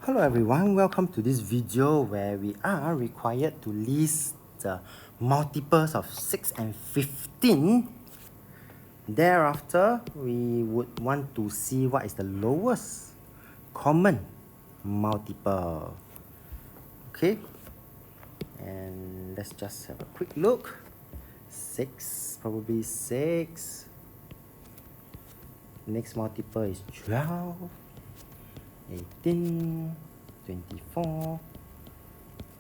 Hello everyone, welcome to this video where we are required to list the multiples of 6 and 15. Thereafter, we would want to see what is the lowest common multiple. Okay, and let's just have a quick look. 6, probably 6. Next multiple is 12. 18, 24,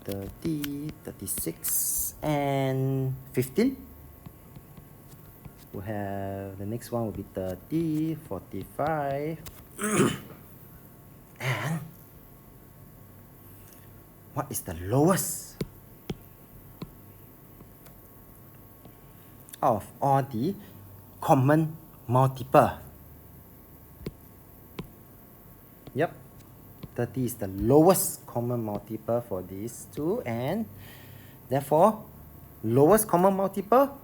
30, 36, and 15. We'll have the next one will be 30, 45. And what is the lowest of all the common multiple? Yep, 30 is the lowest common multiple for these two, and therefore lowest common multiple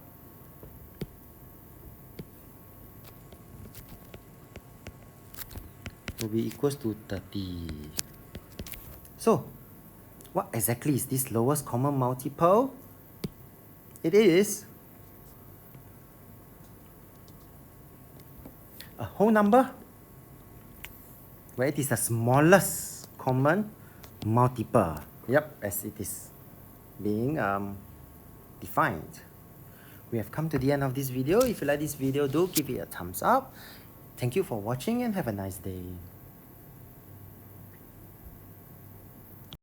will be equals to 30. So what exactly is this lowest common multiple? It is a whole number where it is the smallest common multiple. Yep, as it is being defined. We have come to the end of this video. If you like this video, do give it a thumbs up. Thank you for watching and have a nice day.